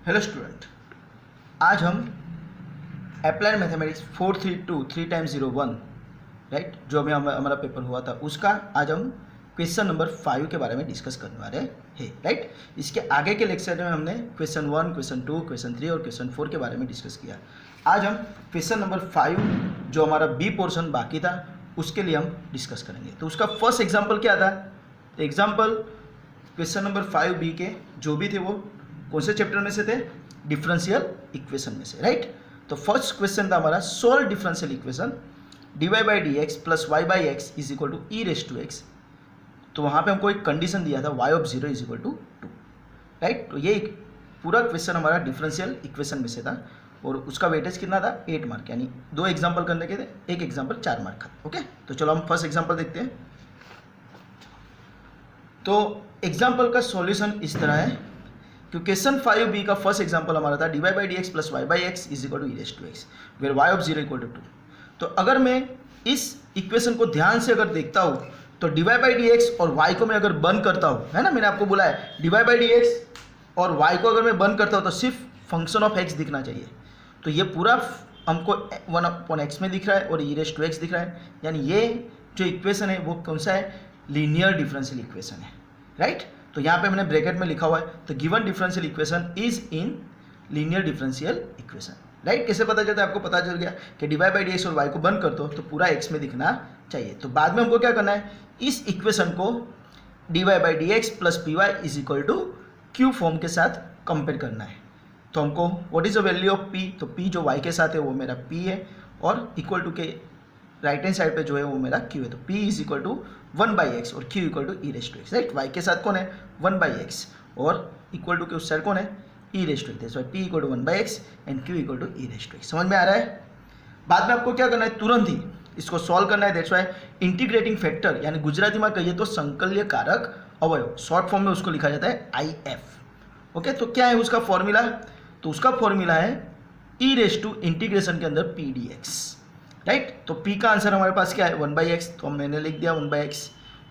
Hello student, आज हम applied mathematics 432 3x01 right, जो अभी हमारा पेपर हुआ था उसका आज हम क्वेश्चन नंबर 5 के बारे में डिस्कस करने वाले हैं राइट। इसके आगे के लेक्चर में हमने क्वेश्चन 1, क्वेश्चन 2, क्वेश्चन 3 और क्वेश्चन 4 के बारे में डिस्कस किया। आज हम क्वेश्चन नंबर 5 जो हमारा बी पोर्शन बाकी था उसके लिए हम डिस्कस करेंगे। तो उसका फर्स्ट एग्जाम्पल क्या था? तो एग्जाम्पल क्वेश्चन नंबर 5 बी के जो भी थे वो कौन से चैप्टर में से थे? डिफरेंशियल इक्वेशन में से राइट। तो फर्स्ट क्वेश्चन था हमारा solve differential equation dy by d x plus y by x is equal to e raise to x. तो वहाँ पे हमको एक कंडीशन दिया था y of 0 is equal to 2 right. तो ये पूरा क्वेश्चन हमारा डिफरेंशियल इक्वेशन में से था और उसका वेटेज कितना था? 8 मार्क, यानी 2 एग्जाम्पल करने के थे, एक एग्जाम्पल 4 मार्क का। ओके, तो चलो हम फर्स्ट एग्जाम्पल देखते हैं। तो एग्जाम्पल का सॉल्यूशन इस तरह है कि क्वेश्चन 5b का फर्स्ट एग्जांपल हमारा था dy by d x plus y by x is equal to e raise to x where y of 0 equal to 2। तो अगर मैं इस इक्वेशन को ध्यान से अगर देखता हूँ तो dy बाई डी एक्स और y को मैं अगर बंद करता हूँ, है ना, मैंने आपको बोला है dy बाई डी एक्स और y को अगर मैं बंद करता हूँ तो सिर्फ फंक्शन ऑफ x दिखना चाहिए। तो ये पूरा हमको 1/x में दिख रहा है और ई रेस टू एक्स दिख रहा है, यानी ये जो इक्वेशन है वो कौन सा है? लीनियर डिफरेंशियल इक्वेशन है राइट। तो यहाँ पे मैंने ब्रैकेट में लिखा हुआ है तो given differential equation is in linear differential equation right. कैसे पता चलता है? आपको पता चल गया कि d y by d x और वाई को बंद कर दो तो पूरा एक्स में दिखना चाहिए। तो बाद में हमको क्या करना है? इस इक्वेशन को d y by d x plus p y is equal to q form के साथ कंपेयर करना है। तो हमको what is the value of p? तो पी जो वाई के साथ है वो मेरा पी है और इक्वल टू के राइट हैंड साइड पे जो है वो मेरा क्यू है। तो p is equal to 1 by x और q equal to e raise to x right. y के साथ कौन है? 1 बाई एक्स और इक्वल टू के उस साइड कौन है? E raise to x. p equal to 1 by x and q equal to e raise to x. समझ में आ रहा है? बाद में आपको क्या करना है? तुरंत ही इसको सॉल्व करना है। दैट्स वाई इंटीग्रेटिंग फैक्टर यानी गुजराती में कहिए तो संकल्य कारक अवयव, शॉर्ट फॉर्म में उसको लिखा जाता है IF। ओके, तो क्या है उसका फॉर्मूला? तो उसका फॉर्मूला है ई रेस टू इंटीग्रेशन के अंदर पी डी एक्स राइट। तो p का आंसर हमारे पास क्या है? 1 बाई एक्स, तो मैंने लिख दिया 1 बाई एक्स।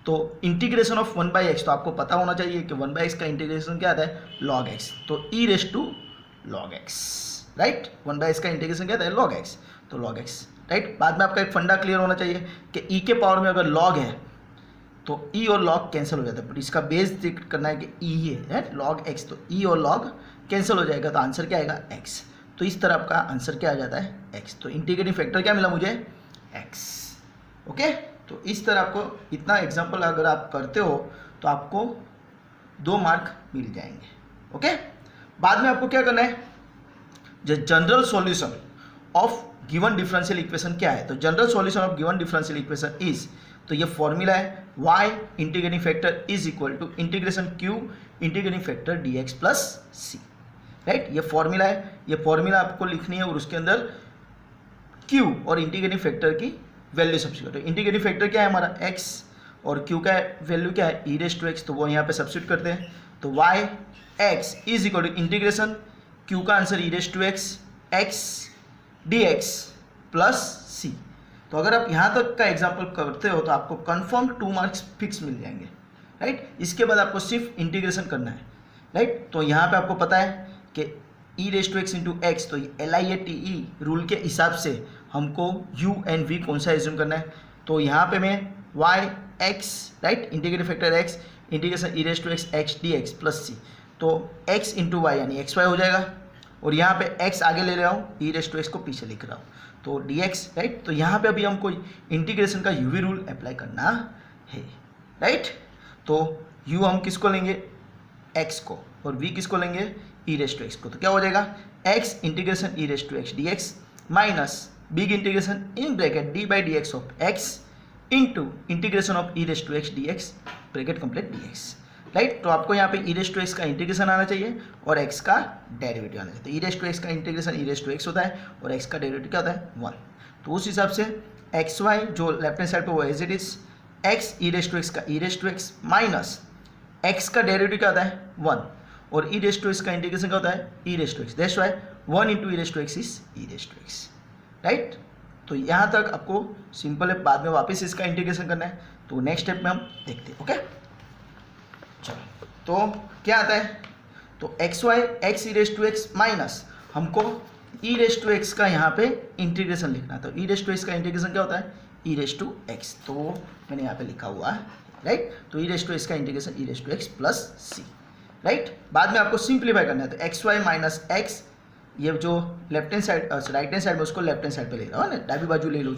तो इंटीग्रेशन ऑफ 1 बाई एक्स, तो आपको पता होना चाहिए कि 1 बाई एक्स का इंटीग्रेशन क्या आता है? Log x. तो e raise to log x right. 1 by x का इंटीग्रेशन क्या आता है? लॉग एक्स, तो लॉग एक्स राइट। बाद में आपका एक फंडा क्लियर होना चाहिए कि ई के पावर में अगर लॉग है तो ई और लॉग कैंसिल हो जाता है, बट इसका बेस करना है कि ई है लॉग एक्स, तो ई और लॉग कैंसिल हो जाएगा तो आंसर क्या आएगा? एक्स। तो इस तरह आपका आंसर क्या आ जाता है? x। तो इंटीग्रेटिंग फैक्टर क्या मिला मुझे? x। ओके, तो इस तरह आपको इतना एग्जांपल अगर आप करते हो तो आपको 2 मार्क मिल जाएंगे। ओके, बाद में आपको क्या करना है? जो general solution of given differential equation क्या है? तो general solution of given differential equation is, तो ये फॉर्मूला है y integrating factor is equal to integration q integrating factor dx plus c right. ये फॉर्मूला है, ये फॉर्मूला आपको लिखनी है और उसके अंदर q और इंटीग्रेटिंग फैक्टर की वैल्यू सब्स्टिट्यूट। तो इंटीग्रेटिंग फैक्टर क्या है हमारा? x और q का वैल्यू क्या है? ई रेस टू एक्स, तो वो यहाँ पे सब्स्टिट्यूट करते हैं। तो y x is equal to integration q का answer e raise to x x dx plus c। तो अगर आप यहाँ तक का एग्जाम्पल करते हो तो आपको कन्फर्म 2 मार्क्स फिक्स मिल जाएंगे राइट। इसके बाद आपको सिर्फ इंटीग्रेशन करना है राइट। तो यहाँ पे आपको पता है कि e raise to x into x, तो LIATE रूल के हिसाब से हमको u एंड v कौन सा एज्यूम करना है? तो यहाँ पे मैं y x right, integrating factor x integration e raise to x x dx plus c, तो x इंटू वाई यानी xy हो जाएगा और यहाँ पे x आगे ले रहा हूँ, ई रेस टू एक्स को पीछे लिख रहा हूँ तो dx राइट। तो यहाँ पे अभी हमको इंटीग्रेशन का uv रूल अप्लाई करना है राइट। तो u हम किसको लेंगे? x को, और v किसको लेंगे? ई रेस टू एक्स को। तो क्या हो जाएगा? x integration e raise to x dx minus big integration in bracket d by d x of x into integration of e raise to x dx bracket complete dx right. तो आपको यहाँ पे e raise to x का integration आना चाहिए और x का derivative आना चाहिए। तो ई रेस टू एक्स का integration e raise to x होता है और x का डेरिवेटिव क्या होता है? 1। तो उस हिसाब से एक्स वाई जो लेफ्ट हैंड साइड पे वो as it is x e raise to x का e raise to x minus x का डेरिवेटिव क्या होता है? 1 और ई रेस टू एक्स का इंटीग्रेशन क्या होता है? E raise to x. That's why 1 into e raise to x is e raise to x right. तो यहाँ तक आपको सिंपल है, बाद में वापस इसका इंटीग्रेशन करना है तो नेक्स्ट स्टेप में हम देखते हैं। ओके, चलो तो क्या आता है? तो x y x e raise to x minus हमको ई रेस टू एक्स का यहाँ पे इंटीग्रेशन लिखना है। तो ई रेस टू एक्स का इंटीग्रेशन क्या होता है, ई रेस टू एक्स, तो मैंने यहाँ पे लिखा हुआ है, राइट। तो ई रेस टू एक्स का integration e raise to x plus c, right. बाद में आपको सिंप्लीफाई करना है, तो एक्स वाई माइनस एक्स, ये जो left hand side right hand side में उसको लेफ्ट हैंड साइड पे ले रहा हूँ ना, डाबी बाजू ले लो।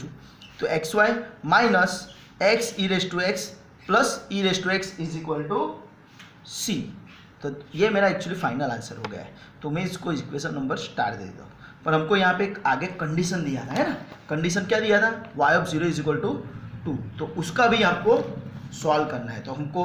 तो x y minus x e raise to x plus e raise to x is equal to c. तो ये मेरा एक्चुअली फाइनल आंसर हो गया है। तो मैं इसको इक्वेशन नंबर स्टार दे देता हूँ, पर हमको यहाँ पे एक आगे कंडीशन दिया था, है ना। कंडीशन क्या दिया था, y of 0 is equal to 2, तो उसका भी आपको सॉल्व करना है। तो हमको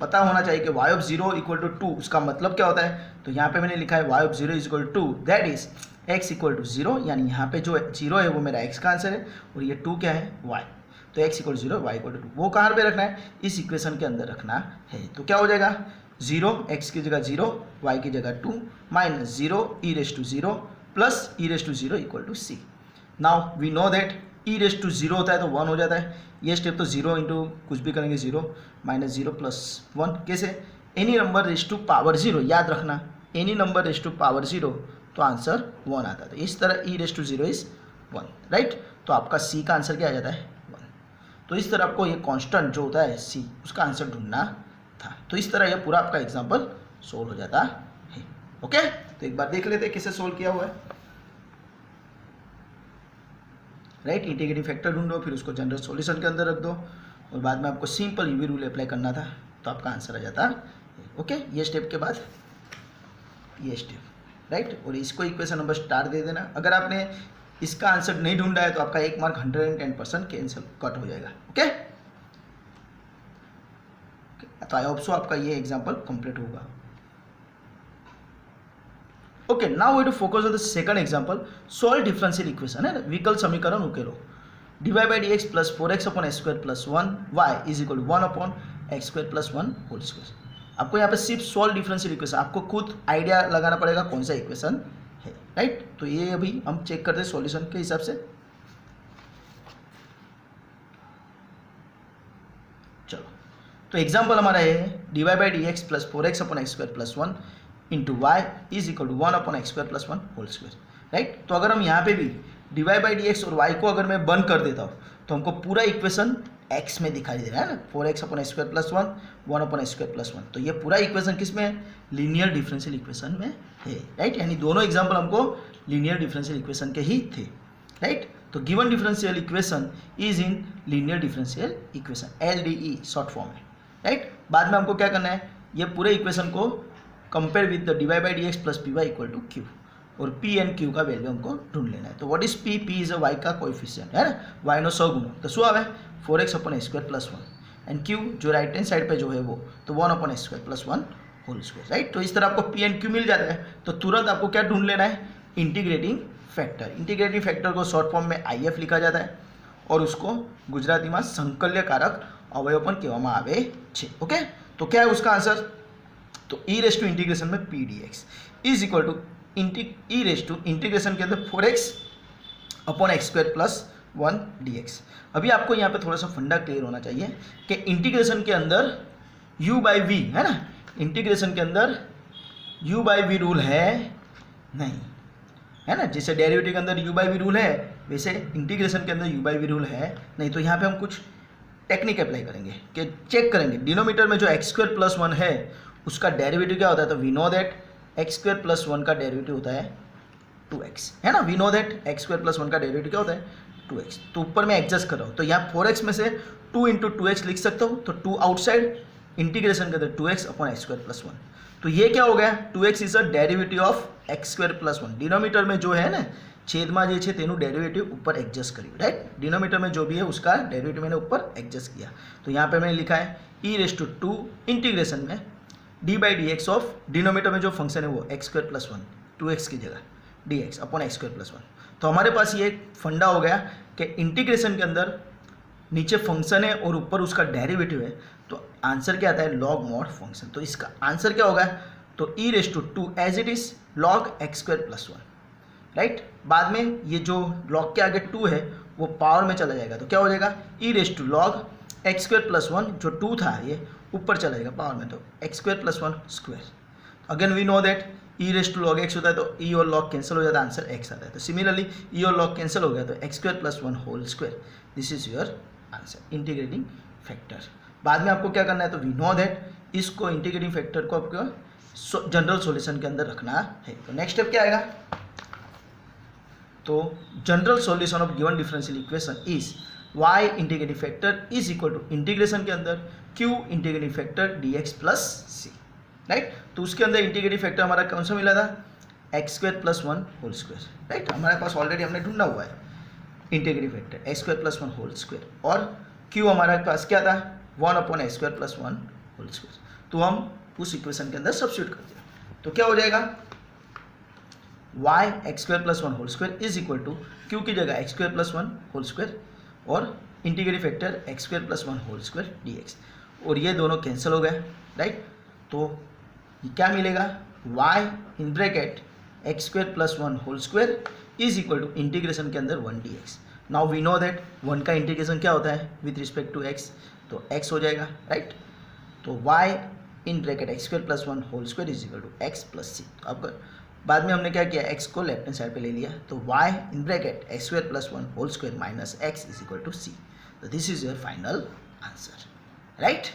पता होना चाहिए कि y ऑफ 0 इक्वल टू 2 उसका मतलब क्या होता है। तो यहाँ पे मैंने लिखा है y of 0 is equal to 2, that is x equal to 0, यानी यहाँ पे जो 0 है वो मेरा x का आंसर है और ये 2 क्या है, y। तो x equal to 0, y equal to 2, वो कहाँ पे रखना है, इस इक्वेशन के अंदर रखना है। तो क्या हो जाएगा, 0 x की जगह 0, y की जगह 2 minus 0 e raise to 0 plus e raise to 0 equal to c. Now we know that e raise to 0 होता है तो 1 हो जाता है। ये स्टेप तो 0 इंटू कुछ भी करेंगे 0 माइनस 0 प्लस 1, कैसे, any number raise to power 0, याद रखना any number raise to power 0, तो आंसर 1 आता है। तो इस तरह e raise to 0 is 1, right. तो आपका सी का आंसर क्या आ जाता है, 1। तो इस तरह आपको ये कांस्टेंट जो होता है सी, उसका आंसर ढूंढना था। तो इस तरह ये पूरा आपका एग्जाम्पल सोल्व हो जाता है, ओके। तो एक बार देख लेते हैं किसे सोल्व किया हुआ है, राइट। इंटीग्रेटिंग फैक्टर ढूंढो, फिर उसको जनरल सॉल्यूशन के अंदर रख दो और बाद में आपको सिंपल यूवी रूल अप्लाई करना था, तो आपका आंसर आ जाता है, ओके। ये स्टेप के बाद ये स्टेप, राइट। और इसको इक्वेशन नंबर स्टार दे देना। अगर आपने इसका आंसर नहीं ढूंढा है तो आपका 1 मार्क 110% कैंसिल कट हो जाएगा, ओके। तो आई होप सो आपका ये एग्जाम्पल कंप्लीट होगा, okay. Now we to focus on the second example, solve differential equation, है ना, विकल्प समीकरण उकेलो। dy by d x plus 4x upon x square plus 1 y is equal to 1 upon x square plus 1 whole square. आपको यहाँ पे सिर्फ solve differential equation, आपको खुद आइडिया लगाना पड़ेगा कौन सा इक्वेशन है, राइट। तो ये अभी हम चेक करते हैं सॉल्यूशन के हिसाब से। चलो, तो एग्जाम्पल हमारा है dy by d x plus 4x upon x square plus 1 into y is equal to 1 upon x square plus 1 whole square, right. तो अगर हम यहाँ पे भी d y by d x और y को अगर मैं बंद कर देता हूँ तो हमको पूरा इक्वेशन x में दिखाई दे रहा है ना, 4x upon x square plus 1 1 upon x square plus 1। तो ये पूरा इक्वेशन किस में है, लीनियर डिफरेंशियल इक्वेशन में है, राइट। यानी दोनों एग्जाम्पल हमको लीनियर डिफरेंशियल इक्वेशन के ही थे, राइट। तो given differential equation is in linear differential equation, LDE short form है, राइट। बाद में हमको क्या करना है, ये पूरे इक्वेशन को compare with the d y by d x plus p y equal to q, और पी एंड क्यू का वैल्यू हमको ढूंढ लेना है। तो what is p, p is a y का कोएफिशिएंट, है ना, वाई नो सगुणक। तो શું આવે 4x upon x square plus 1 and q जो राइट हैंड साइड पे जो है वो तो 1 upon x square plus 1 whole square, right. तो इस तरह आपको पी एंड क्यू मिल जाता है। तो तुरंत आपको क्या ढूंढ लेना है, इंटीग्रेटिंग फैक्टर। इंटीग्रेटिंग फैक्टर को शॉर्ट फॉर्म में IF लिखा जाता है और उसको गुजराती में संकल्यकारक अवयव कहेवामां आवे छे, ओके। तो क्या है उसका आंसर, तो ई रेस टू इंटीग्रेशन में p d x is equal to e raise to integration के अंदर 4x upon x square plus 1 dx। अभी आपको यहाँ पे थोड़ा सा फंडा क्लियर होना चाहिए कि इंटीग्रेशन के अंदर u बाई वी, है ना, इंटीग्रेशन के अंदर u बाई वी रूल है नहीं, है ना। जैसे डेरिवेटिव के अंदर u बाई वी रूल है वैसे इंटीग्रेशन के अंदर u बाई वी रूल है नहीं। तो यहाँ पे हम कुछ टेक्निक अप्लाई करेंगे कि चेक करेंगे डिनोमीटर में जो एक्स स्क्वायर प्लस 1 है उसका डेरिवेटिव क्या होता है। तो we know that x square plus 1 का डेरिवेटिव होता है 2x, है ना। We know that x square plus 1 का डेरिवेटिव क्या होता है 2x। तो ऊपर मैं एडजस्ट कर रहा हूँ, तो यहाँ 4x में से 2 इंटू 2x लिख सकता हूँ। तो 2 आउटसाइड, इंटीग्रेशन के अंदर 2x upon x square plus 1। तो ये क्या हो गया, 2x is a derivative of x square plus 1। Denominator में जो है ना छेदમાં જે છે તેનું डेरिवेटिव ऊपर एडजस्ट કર્યું, राइट। डिनोमीटर में जो भी है उसका डेरिवेटिव मैंने ऊपर एडजस्ट किया। तो यहाँ पे मैंने लिखा है ई रेस टू 2 इंटीग्रेशन में D by d x of, denominator में जो फंक्शन है वो एक्स स्क्वायर प्लस 1 2x की जगह D x upon x square plus 1। तो हमारे पास ये फंडा हो गया कि इंटीग्रेशन के अंदर नीचे फंक्शन है और ऊपर उसका डेरिवेटिव है, तो आंसर क्या आता है लॉग मॉड फंक्शन। तो इसका आंसर क्या होगा, तो e raise to 2 as it is log x square plus 1, right. बाद में ये जो लॉग के आगे 2 है वो पावर में चला जाएगा, तो क्या हो जाएगा e raise to log x square plus 1, जो 2 था ये ऊपर चला जाएगा पावर में, तो x square plus 1 square. Again we know that e raise to log x होता है तो ई और लॉग कैंसिल हो जाता है, आंसर एक्स आता है। तो सिमिलरली ई और लॉग कैंसिल हो गया तो x square plus 1 whole square, this is your answer integrating factor. बाद में आपको क्या करना है, तो वी नो दैट इसको इंटीग्रेटिंग फैक्टर को आपको जनरल सॉल्यूशन के अंदर रखना है। तो नेक्स्ट स्टेप क्या आएगा, तो general solution of given differential equation is y integrating factor is equal to integration के अंदर q integrating factor dx plus c, right. तो उसके अंदर इंटीग्रेटिंग फैक्टर हमारा कौन सा मिला था, x square plus 1 whole square, right. हमारे पास ऑलरेडी हमने ढूंढा हुआ है integrating factor x square plus 1 whole square, और q हमारे पास क्या था 1/x square plus 1 whole square. तो हम उस इक्वेशन के अंदर सब्स्टिट्यूट करते हैं तो क्या हो जाएगा, y x square plus 1 whole square is equal to q की जगह x square plus 1 whole square और integrating factor x square plus 1 whole square dx, और ये दोनों कैंसिल हो गए, राइट। तो ये क्या मिलेगा, y in bracket x square plus 1 whole square is equal to integration के अंदर 1 dx। Now we know that 1 का इंटीग्रेशन क्या होता है विथ रिस्पेक्ट टू x, तो x हो जाएगा, राइट। तो y in bracket x square plus 1 whole square is equal to x plus c. तो अब बाद में हमने क्या किया, x को लेफ्ट हैंड साइड पे ले लिया, तो y in bracket x square plus 1 whole square minus x is equal to c. तो this is your final answer, right.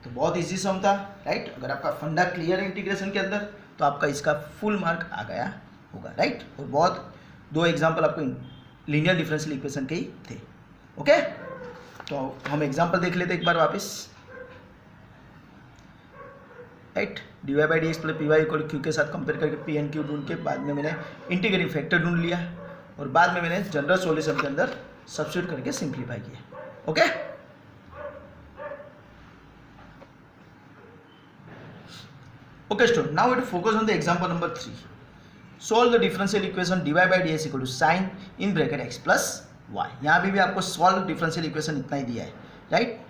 तो बहुत इजी सम था, राइट। अगर आपका फंडा क्लियर है इंटीग्रेशन के अंदर तो आपका इसका फुल मार्क आ गया होगा, राइट। और बहुत 2 एग्जाम्पल आपको लीनियर डिफरेंशियल इक्वेशन के ही थे, ओके। तो हम एग्जाम्पल देख लेते एक बार वापस, right. D y by d x plus p y equal q के साथ कंपेयर करके पी एंड क्यू ढूंढ के बाद में मैंने इंटीग्रेटिंग फैक्टर ढूंढ लिया और बाद में मैंने जनरल सॉल्यूशन के अंदर सब्स्टिट्यूट करके सिंप्लीफाई किया, okay. Okay student, now we focus on the example number 3। Solve the differential equation d y by d x equal to sine in bracket x plus y. यहाँ भी आपको solve differential equation इतना ही दिया है, right.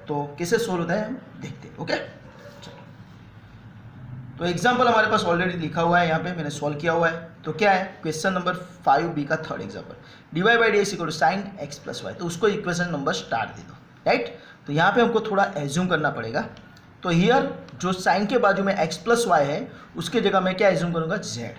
तो कैसे solve होता है हम देखते हैं, ओके। तो एग्जाम्पल हमारे पास ऑलरेडी लिखा हुआ है, यहाँ पे मैंने सॉल्व किया हुआ है। तो क्या है, क्वेश्चन नंबर 5b का third example, d y by d x equal to sine x plus y. तो उसको इक्वेशन नंबर स्टार दे दो, राइट। तो यहाँ पे हमको थोड़ा एज्यूम करना पड़ेगा। तो हियर जो साइन के बाजू में एक्स प्लस वाई है उसके जगह मैं क्या एज्यूम करूँगा, जेड।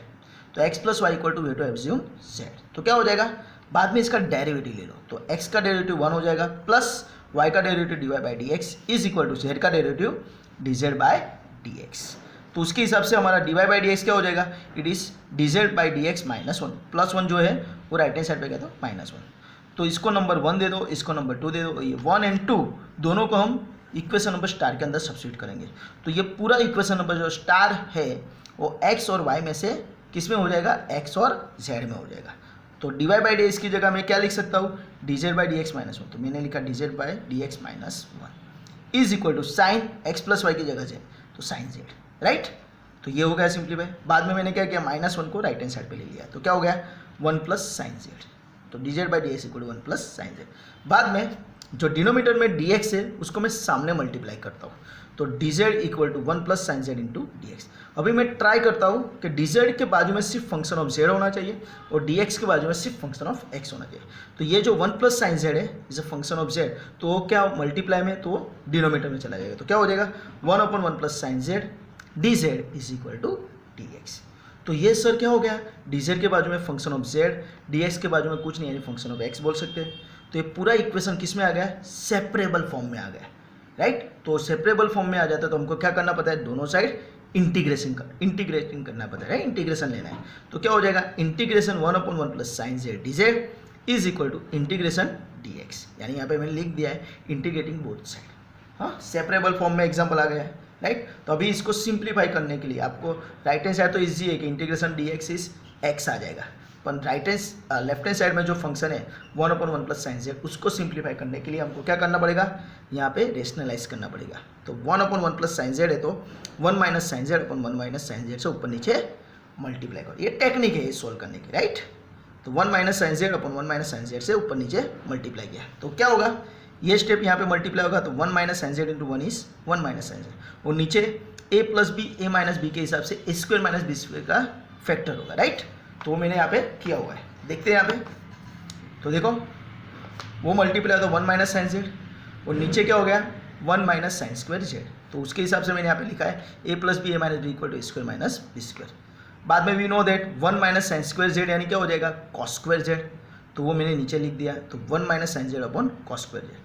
तो x plus y equal to way to assume z. तो क्या हो जाएगा, बाद में इसका डेरिवेटिव ले लो, तो एक्स का डेरिवेटिव 1 हो जाएगा प्लस वाई का derivative d y by d x is equal to z का derivative d z by d x. तो उसके हिसाब से हमारा d y by d x क्या हो जाएगा, it is d z by d x minus 1, plus 1 जो है वो राइट हैंड साइड पे गया था माइनस 1। तो इसको नंबर 1 दे दो, इसको नंबर 2 दे दो, ये 1 एंड 2 दोनों को हम इक्वेशन नंबर स्टार के अंदर सब्स्टिट्यूट करेंगे। तो ये पूरा इक्वेशन नंबर जो स्टार है वो एक्स और वाई में से किस में हो जाएगा, एक्स और जेड में हो जाएगा। तो d y by d x की जगह मैं क्या लिख सकता हूँ, d z by d x minus 1। तो मैंने लिखा d z by d x minus 1 is equal to sine x plus y की जगह जेड, तो साइन जेड, राइट। तो ये हो गया सिंप्लीफाई। बाद में मैंने क्या किया, माइनस 1 को राइट हैंड साइड पे ले लिया, तो क्या हो गया 1 प्लस साइन जेड। तो d z by d x equal to 1 plus sine z. बाद में जो डिनोमीटर में डी एक्स है उसको मैं सामने मल्टीप्लाई करता हूँ, तो d z equal to 1 plus sine z into d x. अभी मैं ट्राई करता हूँ कि डी जेड के बाजू में सिर्फ फंक्शन ऑफ जेड होना चाहिए और डी एक्स के बाजू में सिर्फ फंक्शन ऑफ एक्स होना चाहिए। तो ये जो 1 प्लस साइन जेड है is a function of Z, तो वो क्या मल्टीप्लाई में तो डिनोमीटर में चला जाएगा। तो क्या हो जाएगा 1/1 plus sine z d z is equal to d x. तो ये सर क्या हो गया, डी जेड के बाजू में function of Z, D x के बाजू में कुछ नहीं है, फंक्शन ऑफ एक्स बोल सकते हैं। तो ये पूरा इक्वेशन किस में आ गया, सेपरेबल फॉर्म में आ गया, राइट। तो सेपरेबल फॉर्म में आ जाता है तो हमको क्या करना पड़ता है, दोनों साइड इंटीग्रेटिंग करना पड़ता है, इंटीग्रेशन लेना है। तो क्या हो जाएगा, integration 1/1 plus sine z d z is equal to integration d x. यानी यहाँ पे मैंने लिख दिया है इंटीग्रेटिंग बोथ साइड। हाँ, सेपरेबल फॉर्म में एग्जाम्पल आ गया है, राइट। तो अभी इसको सिंप्लीफाई करने के लिए आपको राइट हैंड साइड तो इजी है कि integration d x is x आ जाएगा, पर लेफ्ट हैंड साइड में जो फंक्शन है 1/1 प्लस साइन जेड उसको सिंप्लीफाई करने के लिए हमको क्या करना पड़ेगा, यहाँ पे रेशनलाइज करना पड़ेगा। तो 1/1 प्लस साइन जेड है तो 1 माइनस साइन जेड अपन 1 माइनस साइन जेड से ऊपर नीचे मल्टीप्लाई करो। ये टेक्निक है सोल्व करने की, राइट। तो 1 माइनस साइन जेड अपन 1 माइनस साइन जेड से ऊपर नीचे मल्टीप्लाई किया, तो क्या होगा, ये स्टेप यहाँ पे मल्टीप्लाई होगा। तो 1 minus sine z into 1 is 1 minus sine z, और नीचे a plus b a minus b के हिसाब से a square minus b square का फैक्टर होगा, राइट। तो मैंने यहाँ पे किया हुआ है, देखते हैं यहाँ पे। तो देखो वो मल्टीप्लाई होता है 1 माइनस साइन जेड, और नीचे क्या हो गया 1 माइनस साइन स्क्वायर जेड, तो उसके हिसाब से मैंने यहाँ पे लिखा है a plus b a minus b equal to a square minus b square. बाद में we know that 1 minus sine square z यानी क्या हो जाएगा कॉस स्क्वायर जेड, तो वो मैंने नीचे लिख दिया, तो 1 minus sine z upon cos square z.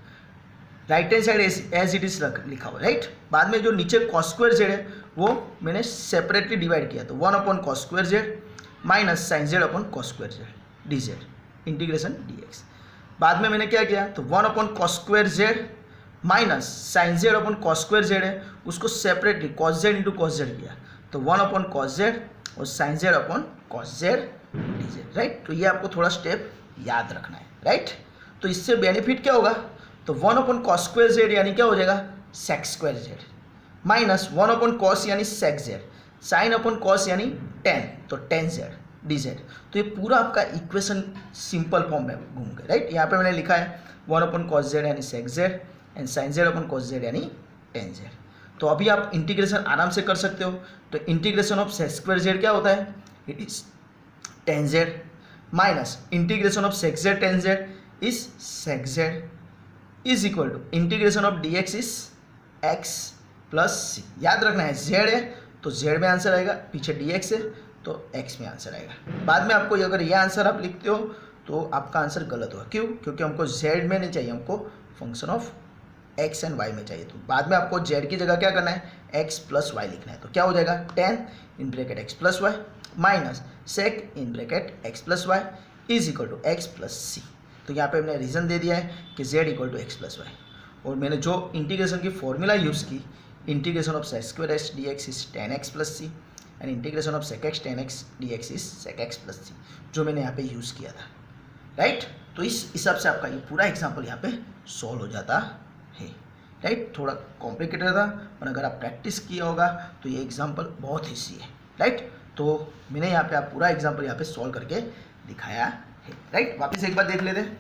Right hand side as it is लिखा हुआ राइट। बाद में जो नीचे कॉस स्क्वायर जेड है वो मैंने सेपरेटली डिवाइड किया, तो 1 upon cos square z minus sine z upon cos square z d z integration d x. बाद में मैंने क्या किया, तो 1 upon cos square z minus sine z upon cos square z है, उसको separately cos z into cos z किया, तो 1 अपॉन कॉस जेड और sine z upon cos z d z right. तो ये आपको थोड़ा स्टेप याद रखना है राइट। तो इससे बेनिफिट क्या होगा, तो 1 अपॉन कॉस स्क्वायर जेड यानी क्या हो जाएगा sec square z minus 1 upon cos यानी sec z, sine upon cos यानी टेन, तो टेन जेड डी जेड। तो ये पूरा आपका इक्वेशन सिंपल फॉर्म में घूम गए राइट। यहाँ पे मैंने लिखा है 1 अपॉन कॉस जेड यानी sec z and sine z upon cos z यानी टेन जेड। तो अभी आप इंटीग्रेशन आराम से कर सकते हो। तो integration of sec square z क्या होता है, it is tan z minus integration of sec z tan z is sec z is equal to integration of d x is x plus c. याद रखना है जेड है तो Z में answer आएगा, पीछे डी एक्स है तो एक्स में आंसर आएगा। बाद में आपको अगर ये आंसर आप लिखते हो तो आपका आंसर गलत होगा, क्यों, क्योंकि हमको जेड में नहीं चाहिए, हमको function of x and y में चाहिए। तो बाद में आपको जेड की जगह क्या करना है एक्स प्लस वाई लिखना है, तो क्या हो जाएगा 10 in bracket x plus y minus sec in bracket x plus y is equal to x plus c. तो यहाँ पे मैंने रीज़न दे दिया है कि z equal to x plus y, और मैंने जो इंटीग्रेशन की फॉर्मूला यूज़ की, integration of sec square x d x is tan x plus c and integration of sec x tan x d x is sec x plus सी, जो मैंने यहाँ पे use किया था राइट। तो इस हिसाब से आपका ये पूरा एग्जाम्पल यहाँ पे सॉल्व हो जाता है राइट। थोड़ा कॉम्प्लिकेटेड था, पर अगर आप प्रैक्टिस किया होगा तो ये एग्जाम्पल बहुत ईजी है राइट। तो मैंने यहाँ पे आप पूरा एग्जाम्पल यहाँ पे सॉल्व करके दिखाया है राइट। वापस एक बार देख लेते हैं।